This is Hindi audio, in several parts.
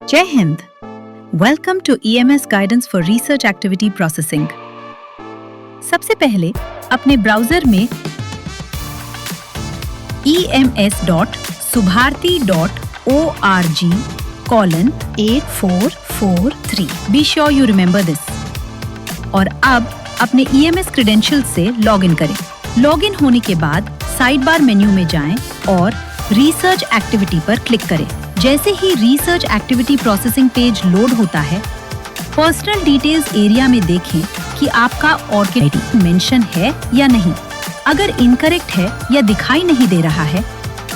जय हिंद। Welcome to EMS guidance for research activity processing. सबसे पहले अपने ब्राउजर में ems.subharti.org:8443। Be sure you remember this. और अब अपने EMS क्रेडेंशियल से लॉगिन करें। लॉगिन होने के बाद साइड बार मेन्यू में जाएं और रिसर्च एक्टिविटी पर क्लिक करें। जैसे ही research activity processing page load होता है, पर्सनल डिटेल्स एरिया में देखें कि आपका ऑर्किड आईडी मेंशन है या नहीं। अगर इनकरेक्ट है या दिखाई नहीं दे रहा है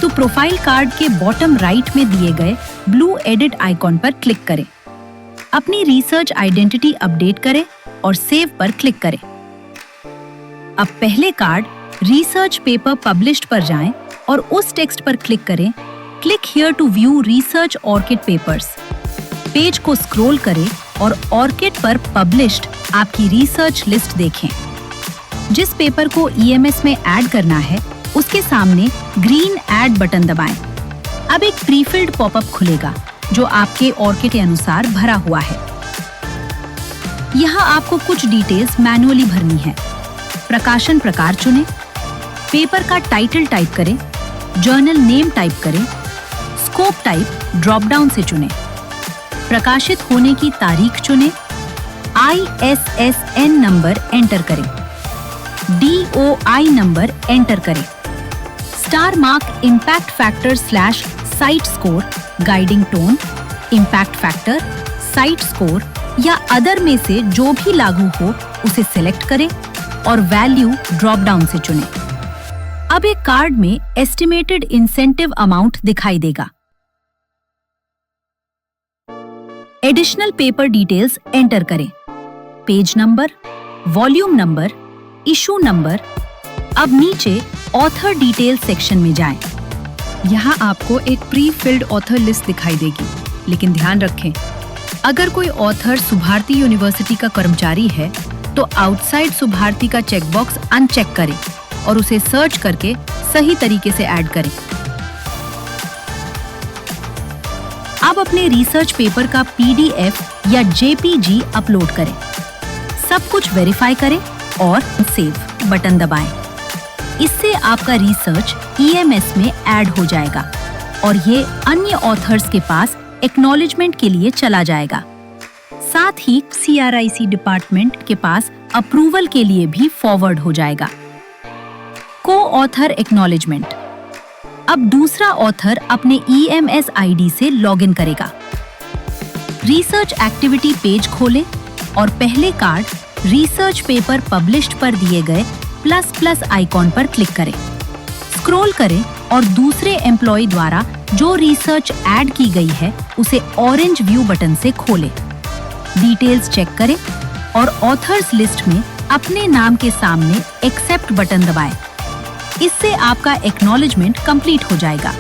तो प्रोफाइल कार्ड के बॉटम राइट में दिए गए ब्लू एडिट आइकॉन पर क्लिक करें। अपनी रिसर्च आइडेंटिटी अपडेट करें और सेव पर क्लिक करें। अब पहले कार्ड रिसर्च पेपर पब्लिश्ड पर जाएं और उस टेक्स्ट पर क्लिक करें, click here to view research ORCID papers. Page को स्क्रॉल करें और ऑर्किड पर पब्लिश्ड आपकी रिसर्च लिस्ट देखें। जिस पेपर को EMS में ऐड करना है उसके सामने ग्रीन ऐड बटन दबाएं। अब एक प्रीफिल्ड पॉपअप खुलेगा जो आपके ऑर्किड के अनुसार भरा हुआ है। यहाँ आपको कुछ डिटेल्स मैन्युअली भरनी है। प्रकाशन प्रकार चुनें, पेपर का टाइटल टाइप करें, जर्नल नेम टाइप करें, स्कोप टाइप ड्रॉप डाउन से चुनें, प्रकाशित होने की तारीख चुनें, ISSN नंबर एंटर करें, DOI नंबर एंटर करें, star mark impact factor / site score, guiding tone, impact factor, site score या अदर में से जो भी लागू हो उसे सिलेक्ट करें और वैल्यू ड्रॉप डाउन से चुनें। अब एक कार्ड में एस्टिमेटेड इंसेंटिव अमाउंट दिखाई देगा। एडिशनल पेपर डिटेल्स एंटर करें, page number, volume number, issue number. अब नीचे ऑथर डिटेल सेक्शन में जाएं। यहाँ आपको एक प्री फिल्ड ऑथर लिस्ट दिखाई देगी, लेकिन ध्यान रखें, अगर कोई ऑथर सुभारती यूनिवर्सिटी का कर्मचारी है तो आउटसाइड सुभारती का चेकबॉक्स अनचेक करें और उसे सर्च करके सही तरीके से ऐड करें। अब अपने रिसर्च पेपर का PDF या JPG अपलोड करें। सब कुछ वेरीफाई करें और सेव बटन दबाएं। इससे आपका रिसर्च EMS में ऐड हो जाएगा और ये अन्य ऑथर्स के पास एक्नॉलेजमेंट के लिए चला जाएगा। साथ ही CRIC डिपार्टमेंट के पास अप्रूवल के लिए भी फॉरवर्ड हो जाएगा। को-ऑथर एक्नॉलेजमेंट। अब दूसरा ऑथर अपने EMS ID से लॉगिन करेगा। रिसर्च एक्टिविटी पेज खोलें और पहले कार्ड रिसर्च पेपर पब्लिश्ड पर दिए गए ++ आइकॉन पर क्लिक करें। स्क्रॉल करें और दूसरे एम्प्लॉय द्वारा जो रिसर्च ऐड की गई है उसे ऑरेंज व्यू बटन से खोलें। डिटेल्स चेक करें और ऑथर्स लिस्ट में अपने नाम के सामने एक्सेप्ट बटन दबाएं। इससे आपका एक्नॉलेजमेंट कंप्लीट हो जाएगा।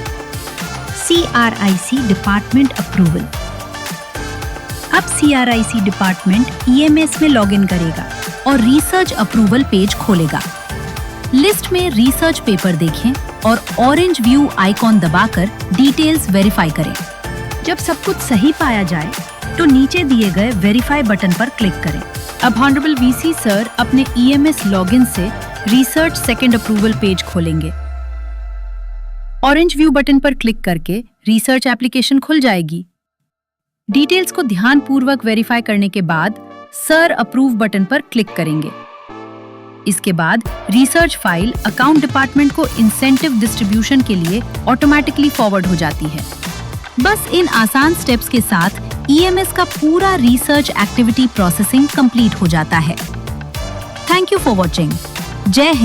CRIC department approval. अब CRIC डिपार्टमेंट EMS में लॉगिन करेगा और रिसर्च अप्रूवल पेज खोलेगा। लिस्ट में रिसर्च पेपर देखें और ऑरेंज व्यू आइकॉन दबाकर डिटेल्स वेरीफाई करें। जब सब कुछ सही पाया जाए तो नीचे दिए गए वेरीफाई बटन पर क्लिक करें। अब ऑनरेबल VC सर अपने EMS लॉगिन से रिसर्च सेकंड अप्रूवल पेज खोलेंगे। ऑरेंज व्यू बटन पर क्लिक करके रिसर्च एप्लीकेशन खुल जाएगी। डिटेल्स को ध्यानपूर्वक वेरीफाई करने के बाद सर अप्रूव बटन पर क्लिक करेंगे। इसके बाद रिसर्च फाइल अकाउंट डिपार्टमेंट को इंसेंटिव डिस्ट्रीब्यूशन के लिए ऑटोमेटिकली फॉरवर्ड हो जाती है। बस इन आसान स्टेप्स के साथ EMS का पूरा रिसर्च एक्टिविटी प्रोसेसिंग कंप्लीट हो जाता है। Thank you for watching. जय हिंद।